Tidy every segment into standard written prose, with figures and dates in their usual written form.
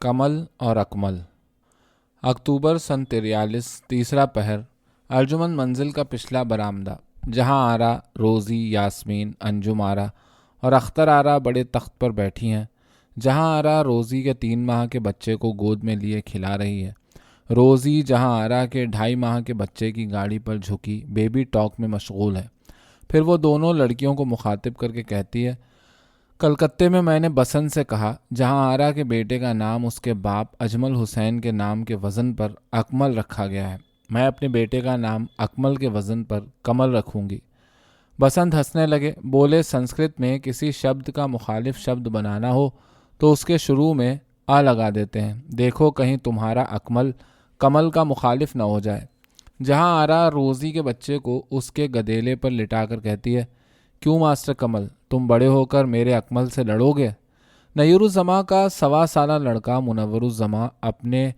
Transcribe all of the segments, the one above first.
کمل اور اکمل۔ اکتوبر سن 43، تیسرا پہر۔ ارجمن منزل کا پچھلا برآمدہ، جہاں آرا، روزی، یاسمین، انجم آرا اور اختر آرا بڑے تخت پر بیٹھی ہیں۔ جہاں آرا روزی کے 3 ماہ کے بچے کو گود میں لیے کھلا رہی ہے۔ روزی جہاں آرا کے 2.5 ماہ کے بچے کی گاڑی پر جھکی بیبی ٹاک میں مشغول ہے۔ پھر وہ دونوں لڑکیوں کو مخاطب کر کے کہتی ہے، کلکتے میں نے بسنت سے کہا، جہاں آرا کے بیٹے کا نام اس کے باپ اجمل حسین کے نام کے وزن پر اکمل رکھا گیا ہے، میں اپنے بیٹے کا نام اکمل کے وزن پر کمل رکھوں گی۔ بسنت ہنسنے لگے، بولے، سنسکرت میں کسی شبد کا مخالف شبد بنانا ہو تو اس کے شروع میں آ لگا دیتے ہیں، دیکھو کہیں تمہارا اکمل کمل کا مخالف نہ ہو جائے۔ جہاں آرا روزی کے بچے کو اس کے گدیلے پر لٹا کر کہتی ہے، کیوں ماسٹر کمل، تم بڑے ہو کر میرے اکمل سے لڑو گے؟ نیور الزماں کا 1.25 سالہ لڑکا منور الزماں اپنے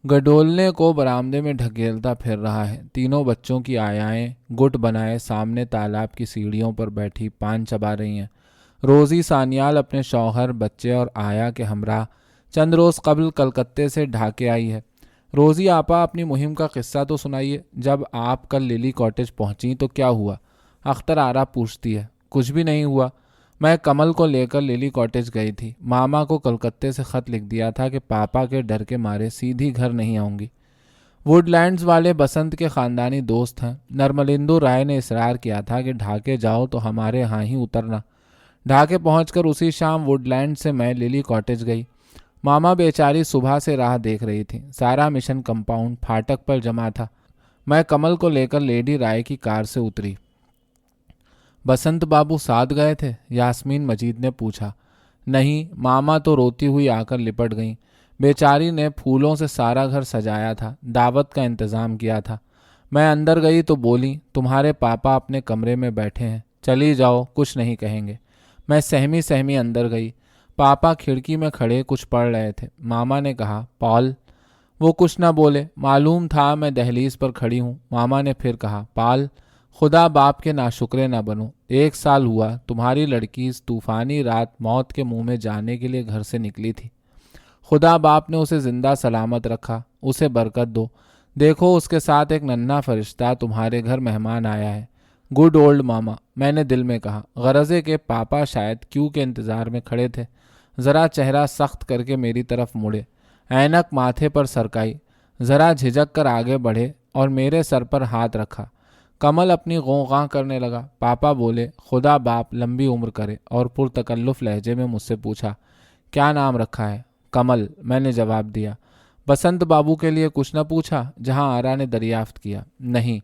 گڈولنے کو برآمدے میں ڈھکیلتا پھر رہا ہے۔ تینوں بچوں کی آیائیں گٹ بنائے سامنے تالاب کی سیڑھیوں پر بیٹھی پان چبا رہی ہیں۔ روزی سانیال اپنے شوہر، بچے اور آیا کے ہمراہ چند روز قبل کلکتے سے ڈھاکے آئی ہے۔ روزی آپا، اپنی مہم کا قصہ تو سنائیے، جب آپ کل للی کاٹیج پہنچی تو کیا ہوا؟ اختر آرا پوچھتی ہے۔ کچھ بھی نہیں ہوا، میں کمل کو لے کر للی کاٹیج گئی تھی، ماما کو کلکتے سے خط لکھ دیا تھا کہ پاپا کے ڈر کے مارے سیدھی گھر نہیں آؤں گی۔ ووڈ لینڈز والے بسنت کے خاندانی دوست ہیں۔ نرملندو رائے نے اصرار کیا تھا کہ ڈھاکے جاؤ تو ہمارے ہاں ہی اترنا۔ ڈھاکے پہنچ کر اسی شام ووڈ لینڈ سے میں للی کاٹیج گئی۔ ماما بیچاری صبح سے راہ دیکھ رہی تھی، سارا مشن کمپاؤنڈ پھاٹک پر جمع تھا۔ میں کمل کو لے کر لیڈی رائے کی کار سے اتری۔ بسنت بابو ساتھ گئے تھے؟ یاسمین مجید نے پوچھا۔ نہیں، ماما تو روتی ہوئی آ کر لپٹ گئیں، بیچاری نے پھولوں سے سارا گھر سجایا تھا، دعوت کا انتظام کیا تھا۔ میں اندر گئی تو بولی، تمہارے پاپا اپنے کمرے میں بیٹھے ہیں، چلی جاؤ، کچھ نہیں کہیں گے۔ میں سہمی سہمی اندر گئی۔ پاپا کھڑکی میں کھڑے کچھ پڑھ رہے تھے۔ ماما نے کہا، پال۔ وہ کچھ نہ بولے، معلوم تھا میں دہلیز پر کھڑی ہوں۔ ماما نے پھر کہا، پال، خدا باپ کے ناشکرے نہ بنو، 1 سال ہوا تمہاری لڑکی اس طوفانی رات موت کے منہ میں جانے کے لیے گھر سے نکلی تھی۔ خدا باپ نے اسے زندہ سلامت رکھا، اسے برکت دو۔ دیکھو اس کے ساتھ ایک ننھا فرشتہ تمہارے گھر مہمان آیا ہے۔ گڈ اولڈ ماما، میں نے دل میں کہا، غرضے کہ پاپا شاید کیوں کے انتظار میں کھڑے تھے۔ ذرا چہرہ سخت کر کے میری طرف مڑے، اینک ماتھے پر سرکائی، ذرا جھجک کر آگے بڑھے اور میرے سر پر ہاتھ رکھا۔ کمل اپنی غوغاں کرنے لگا۔ پاپا بولے، خدا باپ لمبی عمر کرے، اور پرتکلف لہجے میں مجھ سے پوچھا، کیا نام رکھا ہے؟ کمل، میں نے جواب دیا۔ بسنت بابو کے لیے کچھ نہ پوچھا؟ جہاں آرا نے دریافت کیا۔ نہیں۔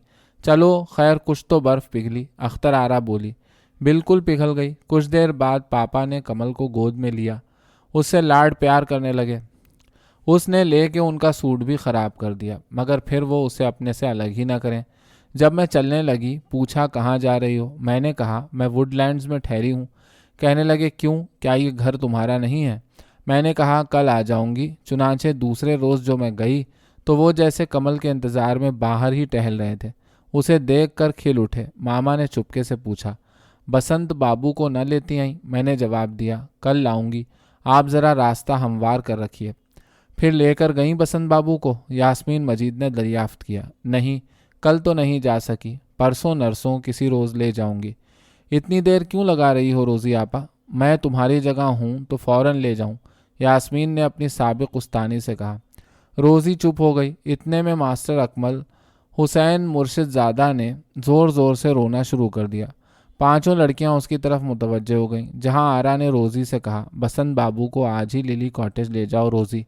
چلو خیر، کچھ تو برف پگھلی۔ اختر آرا بولی۔ بالکل پگھل گئی۔ کچھ دیر بعد پاپا نے کمل کو گود میں لیا، اس سے لاڈ پیار کرنے لگے۔ اس نے لے کے ان کا سوٹ بھی خراب کر دیا، مگر پھر وہ اسے اپنے سے الگ ہی نہ کریں۔ جب میں چلنے لگی، پوچھا کہاں جا رہی ہو؟ میں نے کہا، میں ووڈ لینڈز میں ٹھہری ہوں۔ کہنے لگے، کیوں، کیا یہ گھر تمہارا نہیں ہے؟ میں نے کہا، کل آ جاؤں گی۔ چنانچہ دوسرے روز جو میں گئی تو وہ جیسے کمل کے انتظار میں باہر ہی ٹہل رہے تھے۔ اسے دیکھ کر کھل اٹھے۔ ماما نے چپکے سے پوچھا، بسنت بابو کو نہ لیتی آئیں؟ میں نے جواب دیا، کل لاؤں گی، آپ ذرا راستہ ہموار کر رکھیے۔ پھر لے کر گئیں بسنت بابو کو؟ یاسمین مجید نے دریافت کیا۔ نہیں، کل تو نہیں جا سکی، پرسوں نرسوں کسی روز لے جاؤں گی۔ اتنی دیر کیوں لگا رہی ہو روزی آپا؟ میں تمہاری جگہ ہوں تو فوراً لے جاؤں، یاسمین نے اپنی سابق استانی سے کہا۔ روزی چپ ہو گئی۔ اتنے میں ماسٹر اکمل حسین مرشد زادہ نے زور زور سے رونا شروع کر دیا۔ 5 لڑکیاں اس کی طرف متوجہ ہو گئیں۔ جہاں آرا نے روزی سے کہا، بسنت بابو کو آج ہی للی کاٹیج لے جاؤ روزی،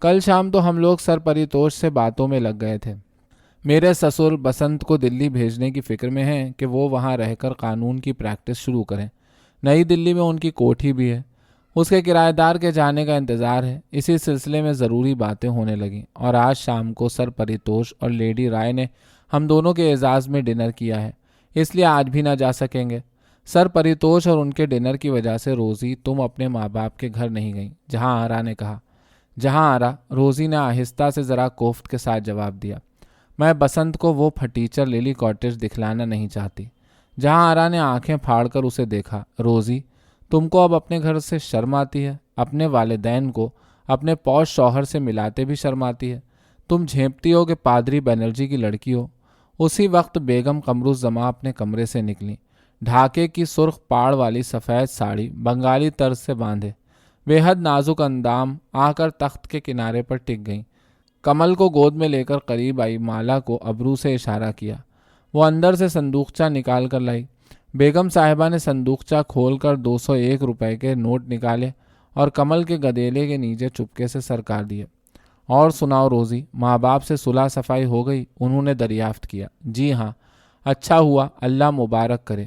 کل شام تو ہم لوگ سر پریتوش سے باتوں میں لگ گئے تھے۔ میرے سسر بسنت کو دلی بھیجنے کی فکر میں ہیں کہ وہ وہاں رہ کر قانون کی پریکٹس شروع کریں۔ نئی دلی میں ان کی کوٹھی بھی ہے، اس کے کرایہ دار کے جانے کا انتظار ہے۔ اسی سلسلے میں ضروری باتیں ہونے لگیں، اور آج شام کو سر پریتوش اور لیڈی رائے نے ہم دونوں کے اعزاز میں ڈنر کیا ہے، اس لیے آج بھی نہ جا سکیں گے۔ سر پریتوش اور ان کے ڈنر کی وجہ سے روزی تم اپنے ماں باپ کے گھر نہیں گئیں، جہاں آرا نے کہا۔ جہاں آرا، روزی نے آہستہ سے ذرا کوفت کے ساتھ جواب دیا، میں بسنت کو وہ پھٹیچر للی کاٹیج دکھلانا نہیں چاہتی۔ جہاں آرا نے آنکھیں پھاڑ کر اسے دیکھا۔ روزی، تم کو اب اپنے گھر سے شرم آتی ہے؟ اپنے والدین کو اپنے پوش شوہر سے ملاتے بھی شرماتی ہے۔ تم جھیپتی ہو کہ پادری بنرجی کی لڑکی ہو۔ اسی وقت بیگم قمر الزماں اپنے کمرے سے نکلیں، ڈھاکے کی سرخ پاڑ والی سفید ساڑی بنگالی طرز سے باندھے، بے حد نازک اندام آ کر تخت کے کنارے پر ٹک گئیں۔ کمل کو گود میں لے کر قریب آئی مالا کو ابرو سے اشارہ کیا۔ وہ اندر سے صندوقچہ نکال کر لائی۔ بیگم صاحبہ نے صندوقچہ کھول کر 201 روپے کے نوٹ نکالے اور کمل کے گدیلے کے نیچے چپکے سے سرکا دیے۔ اور سناؤ روزی، ماں باپ سے صلح صفائی ہو گئی؟ انہوں نے دریافت کیا۔ جی ہاں، اچھا ہوا، اللہ مبارک کرے۔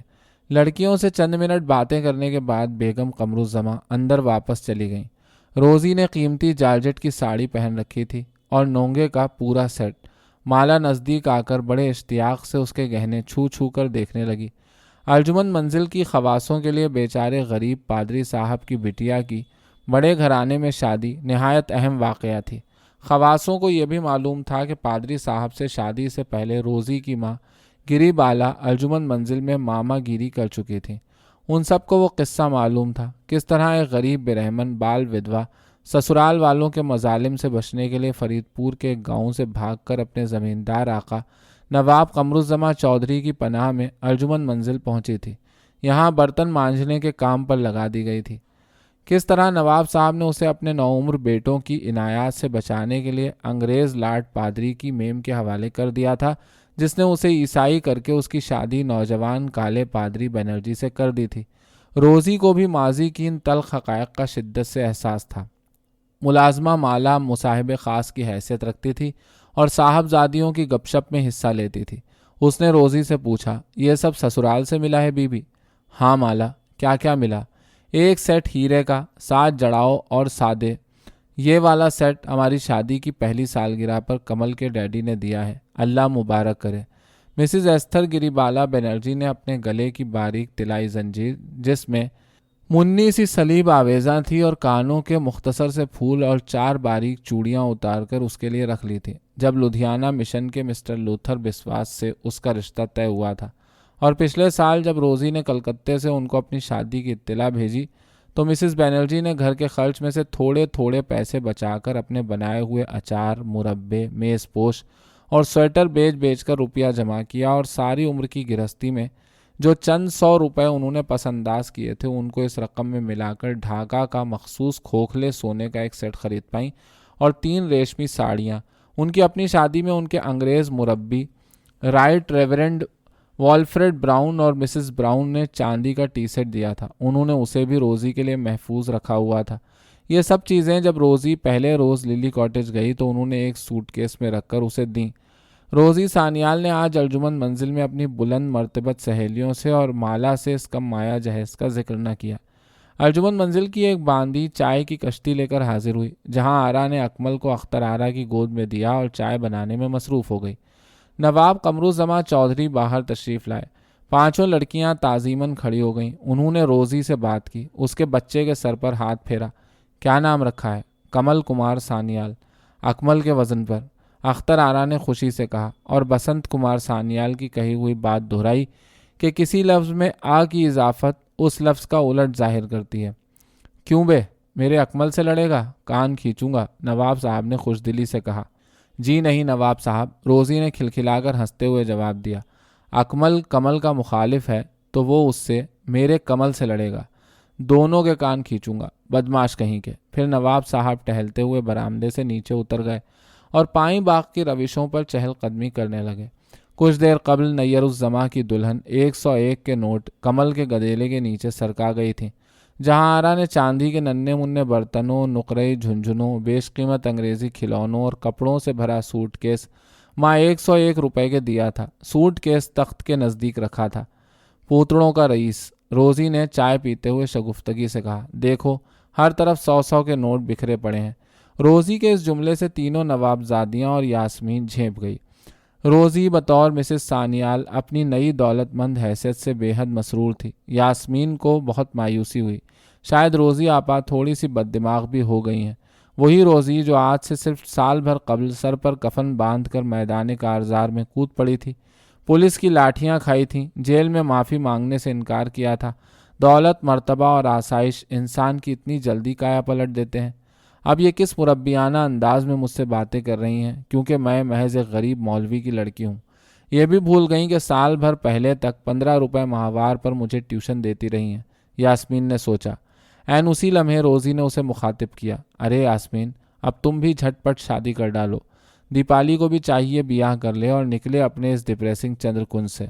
لڑکیوں سے چند منٹ باتیں کرنے کے بعد بیگم قمر الزماں اندر واپس چلی گئیں۔ روزی نے قیمتی جارجٹ کی ساڑی پہن رکھی تھی اور نونگے کا پورا سیٹ۔ مالا نزدیک آ کر بڑے اشتیاق سے اس کے گہنے چھو چھو کر دیکھنے لگی۔ ارجمن منزل کی خواصوں کے لیے بیچارے غریب پادری صاحب کی بٹیا کی بڑے گھرانے میں شادی نہایت اہم واقعہ تھی۔ خواصوں کو یہ بھی معلوم تھا کہ پادری صاحب سے شادی سے پہلے روزی کی ماں گری بالا ارجمن منزل میں ماما گیری کر چکی تھی۔ ان سب کو وہ قصہ معلوم تھا، کس طرح ایک غریب برہمن بال ودوا سسرال والوں کے مظالم سے بچنے کے لیے فرید پور کے گاؤں سے بھاگ کر اپنے زمیندار آقا نواب قمر الزماں چودھری کی پناہ میں ارجمن منزل پہنچی تھی۔ یہاں برتن مانجنے کے کام پر لگا دی گئی تھی۔ کس طرح نواب صاحب نے اسے اپنے نوعمر بیٹوں کی عنایات سے بچانے کے لیے انگریز لارڈ پادری کی میم کے حوالے کر دیا تھا، جس نے اسے عیسائی کر کے اس کی شادی نوجوان کالے پادری بنرجی سے کر دی تھی۔ روزی کو بھی ماضی کی ان تلخ حقائق کا شدت سے احساس تھا۔ ملازمہ مالا مصاحب خاص کی حیثیت رکھتی تھی اور صاحبزادیوں کی گپ شپ میں حصہ لیتی تھی۔ اس نے روزی سے پوچھا، یہ سب سسرال سے ملا ہے بی بی؟ ہاں مالا، کیا کیا ملا؟ ایک سیٹ ہیرے کا، 7 جڑاؤ اور سادے۔ یہ والا سیٹ ہماری شادی کی پہلی سالگرہ پر کمل کے ڈیڈی نے دیا ہے، اللہ مبارک کرے۔ مسز ایستھر گری بالا بنرجی نے اپنے گلے کی باریک طلائی زنجیر، جس میں منی سی سلیب آویزاں تھی اور کانوں کے مختصر سے پھول اور 4 باریک چوڑیاں اتار کر اس کے لیے رکھ لی تھی، جب لدھیانہ مشن کے مسٹر لوتھر بسواس سے اس کا رشتہ طے ہوا تھا۔ اور پچھلے سال جب روزی نے کلکتے سے ان کو اپنی شادی کی اطلاع بھیجی تو مسز بنرجی نے گھر کے خرچ میں سے تھوڑے تھوڑے پیسے بچا کر اپنے بنائے ہوئے اچار، مربے، میز پوش اور سویٹر بیچ کر روپیہ جمع کیا، اور ساری عمر کی گرہستی میں جو چند 100 روپے انہوں نے پس انداز کیے تھے ان کو اس رقم میں ملا کر ڈھاکہ کا مخصوص کھوکھلے سونے کا ایک سیٹ خرید پائیں اور 3 ریشمی ساڑیاں۔ ان کی اپنی شادی میں ان کے انگریز مربی رائٹ ریورنڈ والفریڈ براؤن اور مسز براؤن نے چاندی کا ٹی سیٹ دیا تھا، انہوں نے اسے بھی روزی کے لیے محفوظ رکھا ہوا تھا۔ یہ سب چیزیں جب روزی پہلے روز للی کاٹیج گئی تو انہوں نے ایک سوٹ کیس میں رکھ کر اسے دیں۔ روزی سانیال نے آج ارجمن منزل میں اپنی بلند مرتبت سہیلیوں سے اور مالا سے اس کم مایا جہیز کا ذکر نہ کیا۔ ارجمن منزل کی ایک باندی چائے کی کشتی لے کر حاضر ہوئی، جہاں آرا نے اکمل کو اختر آرا کی گود میں دیا اور چائے بنانے میں مصروف ہو گئی۔ نواب قمر الزماں چودھری باہر تشریف لائے۔ 5 لڑکیاں تعظیماً کھڑی ہو گئیں۔ انہوں نے روزی سے بات کی، اس کے بچے کے سر پر ہاتھ پھیرا۔ کیا نام رکھا ہے؟ کمل کمار سانیال، اکمل کے وزن پر، اختر آرا نے خوشی سے کہا، اور بسنت کمار سانیال کی کہی ہوئی بات دہرائی کہ کسی لفظ میں آ کی اضافت اس لفظ کا الٹ ظاہر کرتی ہے۔ کیوں بے، میرے اکمل سے لڑے گا؟ کان کھینچوں گا، نواب صاحب نے خوش دلی سے کہا۔ جی نہیں نواب صاحب، روزی نے کھلکھلا کر ہنستے ہوئے جواب دیا۔ اکمل کمل کا مخالف ہے تو وہ اس سے، میرے کمل سے لڑے گا، دونوں کے کان کھینچوں گا، بدماش کہیں کے۔ پھر نواب صاحب ٹہلتے ہوئے برآمدے سے نیچے اتر گئے اور پائیں باغ کی روشوں پر چہل قدمی کرنے لگے۔ کچھ دیر قبل نیر الزماں کی دلہن 101 کے نوٹ کمل کے گدیلے کے نیچے سرکا گئی تھیں، جہاں آرا نے چاندی کے ننھے منھے برتنوں، نقرئی جھنجھنوں، بیش قیمت انگریزی کھلونوں اور کپڑوں سے بھرا سوٹ کیس ماں 101 روپے کے دیا تھا۔ سوٹ کیس تخت کے نزدیک رکھا تھا۔ پوتڑوں کا رئیس، روزی نے چائے پیتے ہوئے شگفتگی سے کہا، دیکھو ہر طرف 100 کے نوٹ بکھرے پڑے ہیں۔ روزی کے اس جملے سے تینوں نوابزادیاں اور یاسمین جھینپ گئی۔ روزی بطور مسز سانیال اپنی نئی دولت مند حیثیت سے بے حد مسرور تھی۔ یاسمین کو بہت مایوسی ہوئی، شاید روزی آپا تھوڑی سی بد دماغ بھی ہو گئی ہیں۔ وہی روزی جو آج سے صرف سال بھر قبل سر پر کفن باندھ کر میدان کارزار میں کود پڑی تھی، پولیس کی لاٹھیاں کھائی تھیں، جیل میں معافی مانگنے سے انکار کیا تھا۔ دولت، مرتبہ اور آسائش انسان کی اتنی جلدی کایا پلٹ دیتے ہیں۔ اب یہ کس مربیانہ انداز میں مجھ سے باتیں کر رہی ہیں کیونکہ میں محض ایک غریب مولوی کی لڑکی ہوں؟ یہ بھی بھول گئیں کہ سال بھر پہلے تک 15 روپے ماہوار پر مجھے ٹیوشن دیتی رہی ہیں، یاسمین نے سوچا۔ عین اسی لمحے روزی نے اسے مخاطب کیا، ارے یاسمین، اب تم بھی جھٹ پٹ شادی کر ڈالو، دیپالی کو بھی چاہیے بیاہ کر لے اور نکلے اپنے اس ڈپریسنگ چندر کنج سے۔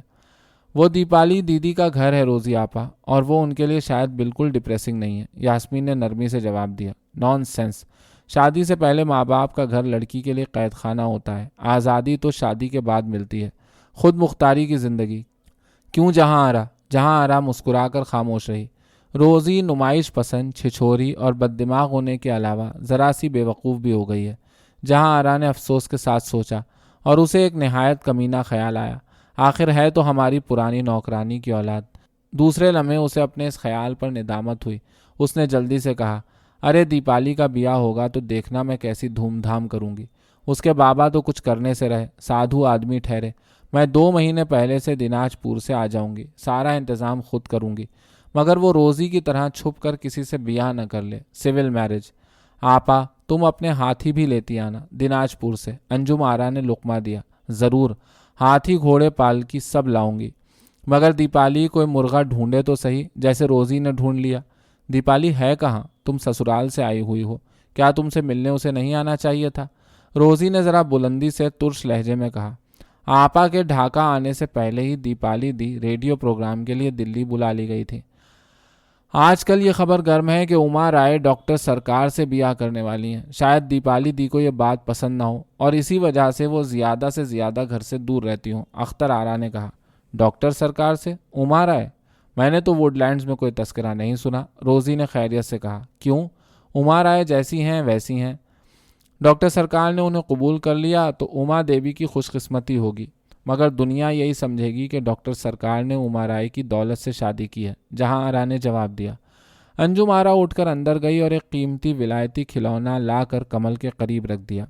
وہ دیپالی دیدی کا گھر ہے روزی آپا، اور وہ ان کے لیے شاید بالکل ڈپریسنگ نہیں ہے، یاسمین نے نرمی سے جواب دیا۔ نان سینس، شادی سے پہلے ماں باپ کا گھر لڑکی کے لیے قید خانہ ہوتا ہے، آزادی تو شادی کے بعد ملتی ہے، خود مختاری کی زندگی۔ کیوں جہاں آرا مسکرا کر خاموش رہی۔ روزی نمائش پسند، چھچھوری اور بد دماغ ہونے کے علاوہ ذرا سی بے وقوف بھی ہو گئی ہے۔ جہاں آرا نے افسوس کے ساتھ سوچا، اور اسے ایک نہایت کمینہ خیال آیا، آخر ہے تو ہماری پرانی نوکرانی کی اولاد۔ دوسرے لمحے اسے اپنے اس خیال پر ندامت ہوئی۔ اس نے جلدی سے کہا، ارے دیپالی کا بیاہ ہوگا تو دیکھنا میں کیسی دھوم دھام کروں گی۔ اس کے بابا تو کچھ کرنے سے رہے، سادھو آدمی ٹھہرے۔ میں 2 مہینے پہلے سے دیناج پور سے آ جاؤں گی، سارا انتظام خود کروں گی، مگر وہ روزی کی طرح چھپ کر کسی سے بیاہ نہ کر لے، سول میرج۔ آپا تم اپنے ہاتھی بھی لیتی آنا دیناج پور سے، انجم آرا نے لقمہ دیا۔ ضرور، ہاتھی گھوڑے پالکی سب لاؤں گی، مگر دیپالی کوئی مرغا ڈھونڈے تو صحیح، جیسے روزی نے ڈھونڈ لیا۔ دیپالی ہے کہاں؟ تم سسرال سے آئی ہوئی ہو، کیا تم سے ملنے اسے نہیں آنا چاہیے تھا؟ روزی نے ذرا بلندی سے ترش لہجے میں کہا۔ آپا کے ڈھاکہ آنے سے پہلے ہی دیپالی دی ریڈیو پروگرام کے لیے دلی بلا لی گئی تھی۔ آج کل یہ خبر گرم ہے کہ اما رائے ڈاکٹر سرکار سے بیاہ کرنے والی ہیں۔ شاید دیپالی دی کو یہ بات پسند نہ ہو اور اسی وجہ سے وہ زیادہ سے زیادہ گھر سے دور رہتی ہوں، اختر آرا نے کہا۔ ڈاکٹر سرکار سے؟ اما رائے؟ میں نے تو ووڈ لینڈز میں کوئی تذکرہ نہیں سنا، روزی نے خیریت سے کہا۔ کیوں؟ اما رائے جیسی ہیں ویسی ہیں۔ ڈاکٹر سرکار نے انہیں قبول کر لیا تو اما دیوی کی خوش قسمتی ہوگی، مگر دنیا یہی سمجھے گی کہ ڈاکٹر سرکار نے اما رائے کی دولت سے شادی کی ہے، جہاں آرا نے جواب دیا۔ انجم آرا اٹھ کر اندر گئی اور ایک قیمتی ولایتی کھلونا لا کر کمل کے قریب رکھ دیا۔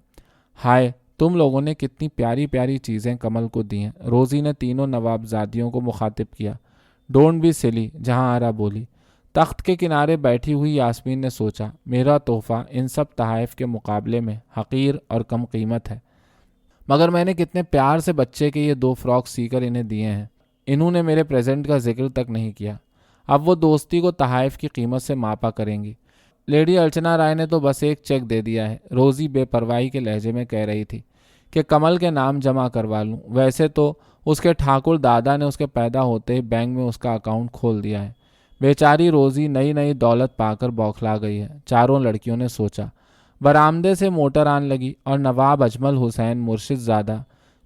ہائے، تم لوگوں نے کتنی پیاری پیاری چیزیں کمل کو دی ہیں، روزی نے تینوں نوابزادیوں کو مخاطب کیا۔ ڈونٹ بی سلی، جہاں آرا بولی۔ تخت کے کنارے بیٹھی ہوئی یاسمین نے سوچا، میرا تحفہ ان سب تحائف کے مقابلے میں حقیر اور کم قیمت ہے، مگر میں نے کتنے پیار سے بچے کے یہ 2 فراک سی کر انہیں دیے ہیں، انہوں نے میرے پریزنٹ کا ذکر تک نہیں کیا۔ اب وہ دوستی کو تحائف کی قیمت سے ماپا کریں گی۔ لیڈی ارچنا رائے نے تو بس ایک چیک دے دیا ہے، روزی بے پرواہی کے لہجے میں کہہ رہی تھی، کہ کمل کے نام جمع کروا لوں۔ ویسے تو اس کے ٹھاکر دادا نے اس کے پیدا ہوتے ہی بینک میں اس کا اکاؤنٹ کھول دیا ہے۔ بیچاری روزی نئی دولت پا کر بوکھلا گئی ہے، چاروں لڑکیوں نے سوچا۔ برآمدے سے موٹر آن لگی اور نواب اجمل حسین مرشد زادہ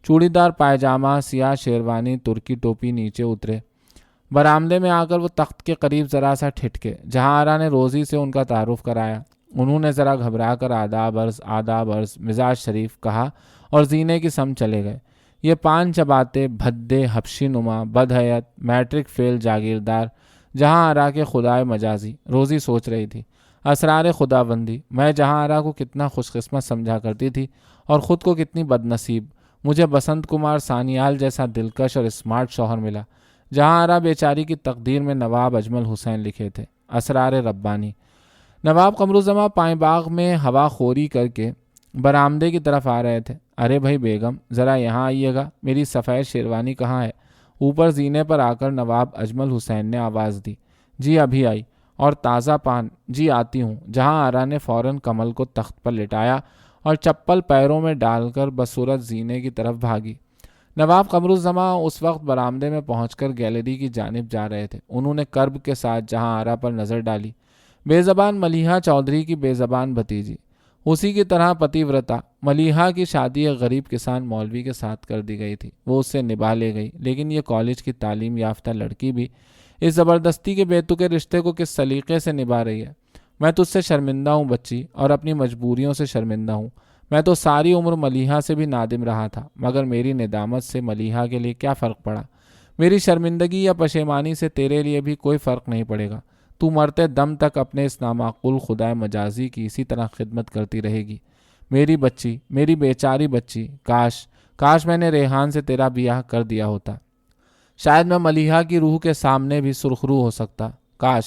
چوڑی دار پائجامہ، سیاہ شیروانی، ترکی ٹوپی نیچے اترے۔ برآمدے میں آ کر وہ تخت کے قریب ذرا سا ٹھٹکے۔ جہاں آرا نے روزی سے ان کا تعارف کرایا، انہوں نے ذرا گھبرا کر آداب عرض مزاج شریف کہا اور زینے کی سمت چلے گئے۔ یہ 5 چباتے، بھدے، حبشی نما، بدحیت، میٹرک فیل جاگیردار، جہاں آرا کے خدائے مجازی، روزی سوچ رہی تھی۔ اسرار خداوندی، میں جہاں آرا کو کتنا خوش قسمت سمجھا کرتی تھی اور خود کو کتنی بد نصیب، مجھے بسنت کمار سانیال جیسا دلکش اور اسمارٹ شوہر ملا۔ جہاں آرا بیچاری کی تقدیر میں نواب اجمل حسین لکھے تھے۔ اسرار ربانی۔ نواب قمرالزماں پائیں باغ میں ہوا خوری کر کے برآمدے کی طرف آ رہے تھے۔ ارے بھائی بیگم، ذرا یہاں آئیے گا، میری سفید شیروانی کہاں ہے؟ اوپر زینے پر آ کر نواب اجمل حسین نے آواز دی۔ جی ابھی آئی۔ اور تازہ پان؟ جی آتی ہوں۔ جہاں آرا نے فوراً کمل کو تخت پر لٹایا اور چپل پیروں میں ڈال کر بصورت زینے کی طرف بھاگی۔ نواب قمرالزماں اس وقت برآمدے میں پہنچ کر گیلری کی جانب جا رہے تھے۔ انہوں نے کرب کے ساتھ جہاں آرا پر نظر ڈالی۔ بے زبان ملیحہ چودھری کی بے زبان بھتیجی، اسی کی طرح پتی ورتا۔ ملیحہ کی شادی ایک غریب کسان مولوی کے ساتھ کر دی گئی تھی، وہ اس سے نبھا لے گئی، لیکن یہ کالج کی تعلیم یافتہ لڑکی بھی اس زبردستی کے بے تکے رشتے کو کس سلیقے سے نبھا رہی ہے۔ میں تجھ سے شرمندہ ہوں بچی، اور اپنی مجبوریوں سے شرمندہ ہوں۔ میں تو ساری عمر ملیحہ سے بھی نادم رہا تھا، مگر میری ندامت سے ملیحہ کے لیے کیا فرق پڑا؟ میری شرمندگی یا پشیمانی سے تیرے لیے بھی کوئی فرق نہیں پڑے گا۔ تو مرتے دم تک اپنے اس نامعقول خدائے مجازی کی اسی طرح خدمت کرتی رہے گی۔ میری بچی، میری بیچاری بچی، کاش میں نے ریحان سے تیرا بیاہ کر دیا ہوتا، شاید میں ملیحہ کی روح کے سامنے بھی سرخرو ہو سکتا۔ کاش۔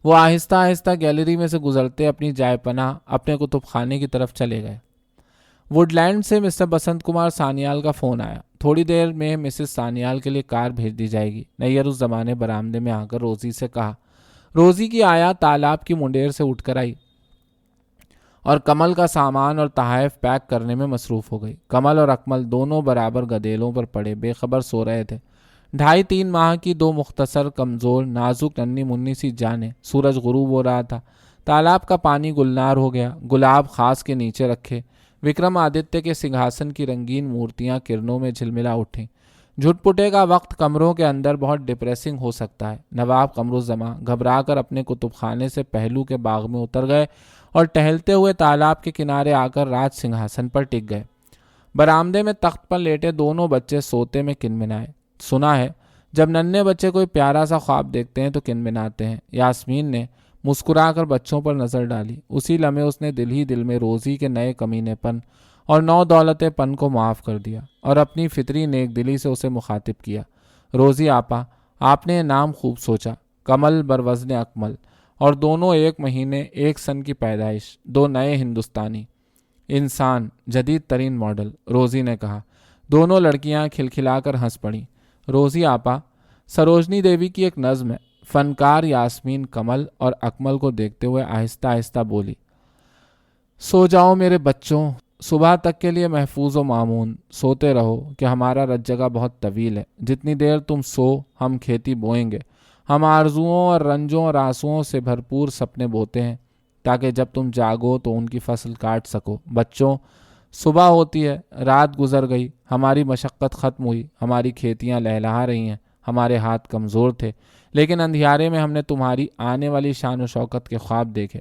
وہ آہستہ آہستہ گیلری میں سے گزرتے اپنی جائے پناہ اپنے کتب خانے کی طرف چلے گئے۔ ووڈ لینڈ سے مسٹر بسنت کمار سانیال کا فون آیا۔ تھوڑی دیر میں مسز سانیال کے لیے کار بھیج دی جائے گی۔ نیئر اس زمانے برآمدے میں آ کر روزی سے کہا۔ روزی کی آیا تالاب کی منڈیر سے اٹھ کر آئی اور کمل کا سامان اور تحائف پیک کرنے میں مصروف ہو گئی۔ کمل اور اکمل دونوں برابر گدیلوں پر پڑے بے خبر سو رہے تھے۔ 2.5-3 ماہ کی دو مختصر کمزور نازک ننھی منی سی جانیں۔ سورج غروب ہو رہا تھا۔ تالاب کا پانی گلنار ہو گیا۔ گلاب خاص کے نیچے رکھے وکرم آدتیہ کے سنگھاسن کی رنگین مورتیاں کرنوں میں جھلملا اٹھیں۔ جھٹ پٹے کا وقت کمروں کے اندر بہت ڈپریسنگ ہو سکتا ہے۔ نواب قمرالزمان گھبرا کر اپنے کتب خانے سے پہلو کے باغ میں اتر گئے اور ٹہلتے ہوئے تالاب کے کنارے آ کر راج سنگھاسن پر ٹک گئے۔ برآمدے میں تخت پر لیٹے دونوں بچے سوتے میں کنمنائے۔ سنا ہے جب ننھے بچے کوئی پیارا سا خواب دیکھتے ہیں تو کنمناتے ہیں۔ یاسمین نے مسکرا کر بچوں پر نظر ڈالی۔ اسی لمحے اس نے دل ہی دل میں روزی کے نئے کمینے پن اور نو دولتے پن کو معاف کر دیا اور اپنی فطری نیک دلی سے اسے مخاطب کیا۔ روزی آپا، آپ نے یہ نام خوب سوچا۔ کمل بروزن اکمل اور دونوں 1 مہینے 1 سن کی پیدائش، 2 نئے ہندوستانی انسان، جدید ترین ماڈل، روزی نے کہا۔ دونوں لڑکیاں کھلکھلا کر ہنس پڑیں۔ روزی آپا، سروجنی دیوی کی ایک نظم ہے۔ فنکار یاسمین کمل اور اکمل کو دیکھتے ہوئے آہستہ آہستہ بولی۔ سو جاؤ میرے بچوں، صبح تک کے لیے محفوظ و معمون سوتے رہو کہ ہمارا رت جگہ بہت طویل ہے۔ جتنی دیر تم سو ہم کھیتی بوئیں گے۔ ہم آرزوؤں اور رنجوں اور آنسوؤں سے بھرپور سپنے بوتے ہیں تاکہ جب تم جاگو تو ان کی فصل کاٹ سکو۔ بچوں، صبح ہوتی ہے، رات گزر گئی، ہماری مشقت ختم ہوئی، ہماری کھیتیاں لہلہا رہی ہیں، ہمارے ہاتھ کمزور تھے، لیکن اندھیارے میں ہم نے تمہاری آنے والی شان و شوکت کے خواب دیکھے،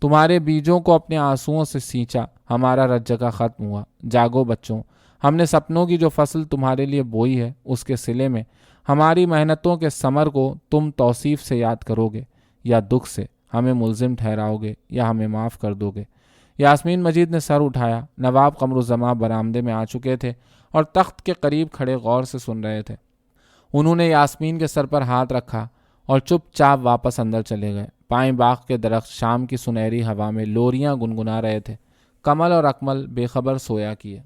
تمہارے بیجوں کو اپنے آنسوؤں سے سینچا، ہمارا رت جگہ ختم ہوا۔ جاگو بچوں، ہم نے سپنوں کی جو فصل تمہارے لیے بوئی ہے اس کے صلے میں ہماری محنتوں کے ثمر کو تم توصیف سے یاد کرو گے یا دکھ سے، ہمیں ملزم ٹھہراؤ گے یا ہمیں معاف کر دو گے۔ یاسمین مجید نے سر اٹھایا۔ نواب قمرالزمان برآمدے میں آ چکے تھے اور تخت کے قریب کھڑے غور سے سن رہے تھے۔ انہوں نے یاسمین کے سر پر ہاتھ رکھا اور چپ چاپ واپس اندر چلے گئے۔ پائیں باغ کے درخت شام کی سنہری ہوا میں لوریاں گنگنا رہے تھے۔ کمل اور اکمل بے خبر سویا کیے۔